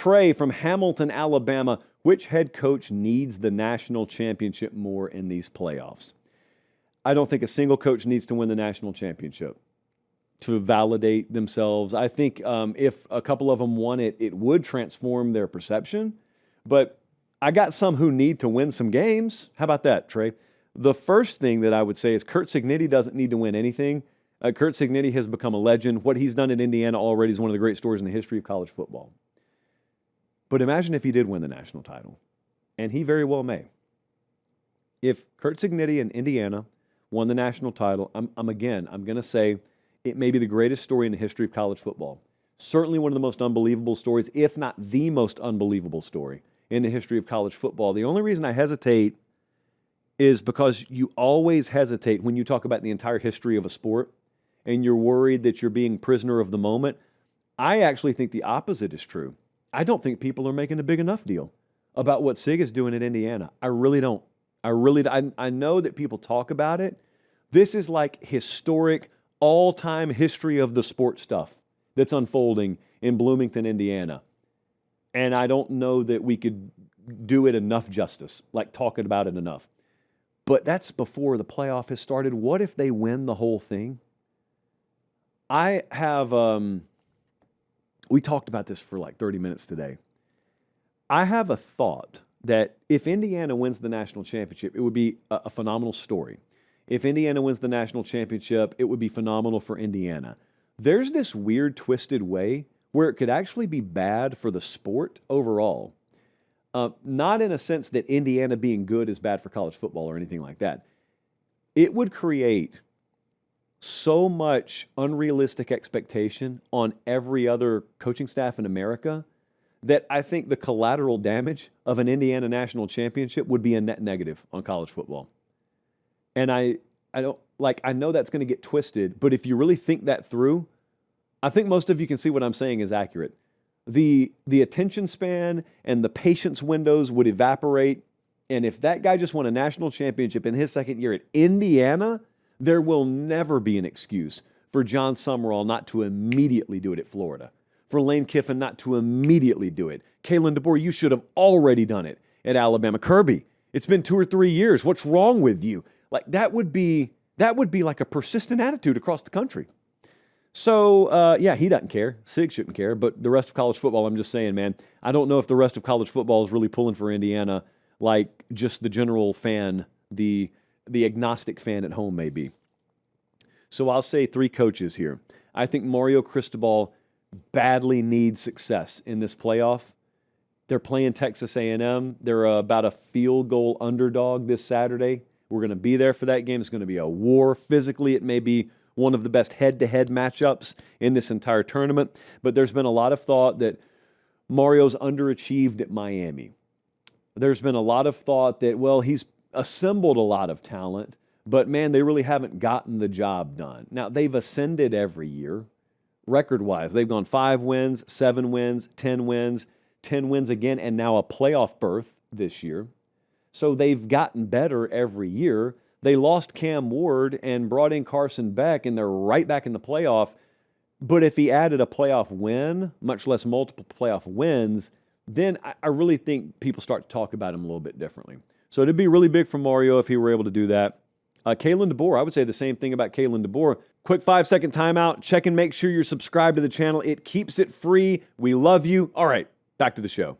Trey from Hamilton, Alabama, which head coach needs the national championship more in these playoffs? I don't think a single coach needs to win the national championship to validate themselves. I think if a couple of them won it, it would transform their perception. But I got some who need to win some games. How about that, Trey? The first thing that I would say is Curt Cignetti doesn't need to win anything. Curt Cignetti has become a legend. What he's done at Indiana already is one of the great stories in the history of college football. But imagine if he did win the national title, and he very well may. If Curt Cignetti and Indiana won the national title, I'm going to say it may be the greatest story in the history of college football. Certainly one of the most unbelievable stories, if not the most unbelievable story in the history of college football. The only reason I hesitate is because you always hesitate when you talk about the entire history of a sport and you're worried that you're being prisoner of the moment. I actually think the opposite is true. I don't think people are making a big enough deal about what Sig is doing at Indiana. I really don't. I know that people talk about it. This is like historic, all-time history of the sport stuff that's unfolding in Bloomington, Indiana. And I don't know that we could do it enough justice, like talking about it enough. But that's before the playoff has started. What if they win the whole thing? I have, we talked about this for like 30 minutes today. I have a thought that if Indiana wins the national championship, it would be a phenomenal story. If Indiana wins the national championship, it would be phenomenal for Indiana. There's this weird, twisted way where it could actually be bad for the sport overall. Not in a sense that Indiana being good is bad for college football or anything like that. It would create so much unrealistic expectation on every other coaching staff in America that I think the collateral damage of an Indiana national championship would be a net negative on college football. And I know that's going to get twisted, but if you really think that through, I think most of you can see what I'm saying is accurate. The attention span and the patience windows would evaporate. And if that guy just won a national championship in his second year at Indiana, there will never be an excuse for John Summerall not to immediately do it at Florida, for Lane Kiffin not to immediately do it. Kalen DeBoer, you should have already done it at Alabama. Kirby, it's been 2 or 3 years. What's wrong with you? Like that would be like a persistent attitude across the country. So, he doesn't care. Sig shouldn't care. But the rest of college football, I'm just saying, man, I don't know if the rest of college football is really pulling for Indiana like just the general fan, the agnostic fan at home may be. So I'll say 3 coaches here. I think Mario Cristobal badly needs success in this playoff. They're playing Texas A&M. They're about a field goal underdog this Saturday. We're going to be there for that game. It's going to be a war. Physically, it may be one of the best head-to-head matchups in this entire tournament. But there's been a lot of thought that Mario's underachieved at Miami. There's been a lot of thought that, well, he's assembled a lot of talent, but man, they really haven't gotten the job done. Now, they've ascended every year, record-wise. They've gone 5 wins, 7 wins, 10 wins, 10 wins again, and now a playoff berth this year. So they've gotten better every year. They lost Cam Ward and brought in Carson Beck, and they're right back in the playoff. But if he added a playoff win, much less multiple playoff wins, then I really think people start to talk about him a little bit differently. So it'd be really big for Mario if he were able to do that. Kalen DeBoer, I would say the same thing about Kalen DeBoer. Quick 5-second timeout. Check and make sure you're subscribed to the channel. It keeps it free. We love you. All right, back to the show.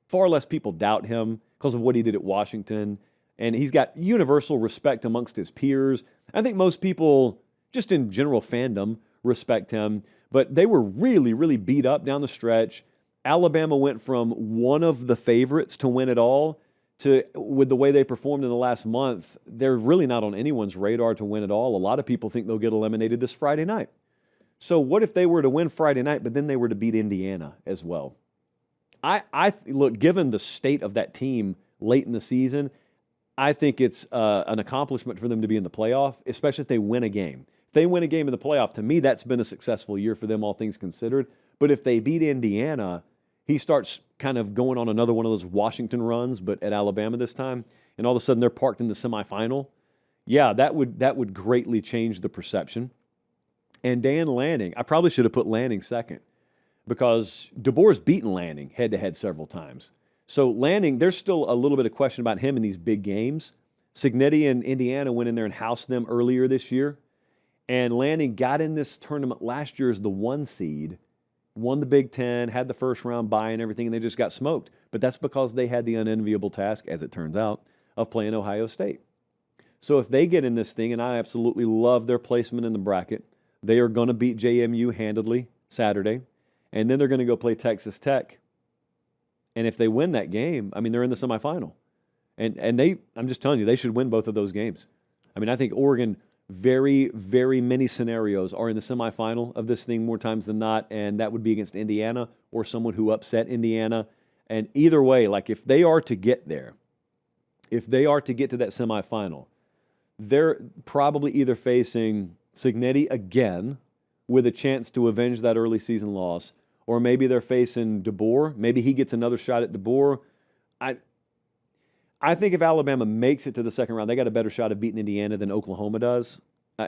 Far less people doubt him because of what he did at Washington. And he's got universal respect amongst his peers. I think most people, just in general fandom, respect him. But they were really, really beat up down the stretch. Alabama went from one of the favorites to win it all to, with the way they performed in the last month, they're really not on anyone's radar to win it all. A lot of people think they'll get eliminated this Friday night. So what if they were to win Friday night, but then they were to beat Indiana as well? Look, given the state of that team late in the season, I think it's an accomplishment for them to be in the playoff, especially if they win a game. If they win a game in the playoff, to me, that's been a successful year for them, all things considered. But if they beat Indiana, he starts kind of going on another one of those Washington runs, but at Alabama this time, and all of a sudden they're parked in the semifinal. Yeah, that would greatly change the perception. And Dan Lanning, I probably should have put Lanning second. because DeBoer's beaten Lanning head-to-head several times. So Lanning, there's still a little bit of question about him in these big games. Cignetti and Indiana went in there and housed them earlier this year. And Lanning got in this tournament last year as the 1 seed, won the Big Ten, had the first round bye and everything, and they just got smoked. But that's because they had the unenviable task, as it turns out, of playing Ohio State. So if they get in this thing, and I absolutely love their placement in the bracket, they are going to beat JMU handedly Saturday, and then they're going to go play Texas Tech. And if they win that game, I mean, they're in the semifinal. And they, I'm just telling you, they should win both of those games. I mean, I think Oregon, very, very many scenarios are in the semifinal of this thing more times than not, and that would be against Indiana or someone who upset Indiana. And either way, like if they are to get there, if they are to get to that semifinal, they're probably either facing Cignetti again with a chance to avenge that early season loss, or maybe they're facing DeBoer. Maybe he gets another shot at DeBoer. I think if Alabama makes it to the second round, they got a better shot of beating Indiana than Oklahoma does.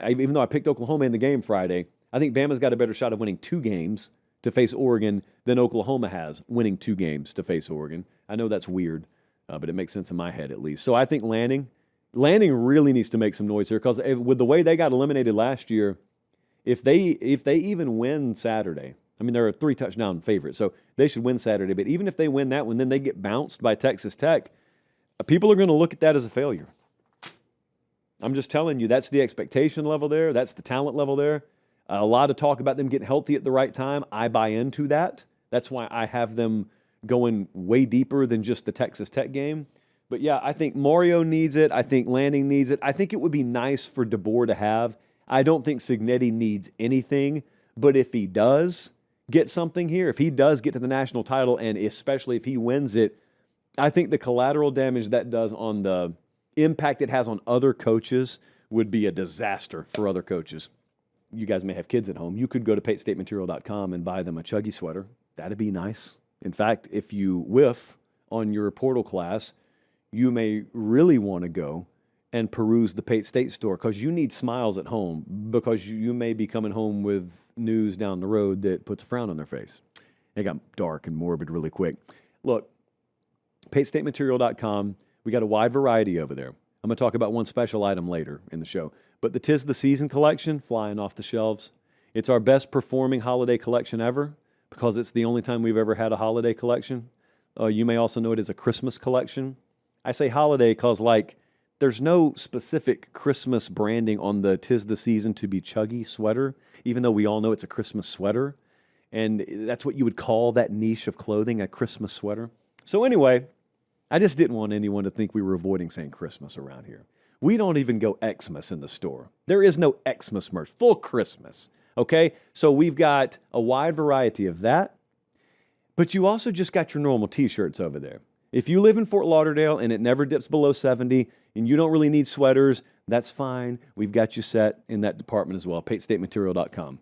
Even though I picked Oklahoma in the game Friday, I think Bama's got a better shot of winning 2 games to face Oregon than Oklahoma has winning 2 games to face Oregon. I know that's weird, but it makes sense in my head at least. So I think Lanning really needs to make some noise here, because with the way they got eliminated last year, if they even win Saturday, I mean, they're a 3-touchdown favorite, so they should win Saturday. But even if they win that one, then they get bounced by Texas Tech. People are going to look at that as a failure. I'm just telling you, that's the expectation level there. That's the talent level there. A lot of talk about them getting healthy at the right time. I buy into that. That's why I have them going way deeper than just the Texas Tech game. But yeah, I think Mario needs it. I think Lanning needs it. I think it would be nice for DeBoer to have. I don't think Cignetti needs anything. But if he does get something here, if he does get to the national title, and especially if he wins it, I think the collateral damage that does on the impact it has on other coaches would be a disaster for other coaches. You guys may have kids at home. You could go to patestateMaterial.com and buy them a Chuggy sweater. That'd be nice. In fact, if you whiff on your portal class, you may really want to go and peruse the Pate State store, because you need smiles at home, because you may be coming home with news down the road that puts a frown on their face. It got dark and morbid really quick. Look, PateStateMaterial.com, we got a wide variety over there. I'm going to talk about one special item later in the show. But the 'Tis the Season collection, flying off the shelves. It's our best performing holiday collection ever, because it's the only time we've ever had a holiday collection. You may also know it as a Christmas collection. I say holiday because, like, there's no specific Christmas branding on the 'Tis the Season to be Chuggy sweater, even though we all know it's a Christmas sweater. And that's what you would call that niche of clothing, a Christmas sweater. So anyway, I just didn't want anyone to think we were avoiding saying Christmas around here. We don't even go Xmas in the store. There is no Xmas merch, full Christmas, okay? So we've got a wide variety of that, but you also just got your normal T-shirts over there. If you live in Fort Lauderdale and it never dips below 70 and you don't really need sweaters, that's fine. We've got you set in that department as well, PateStateMaterial.com.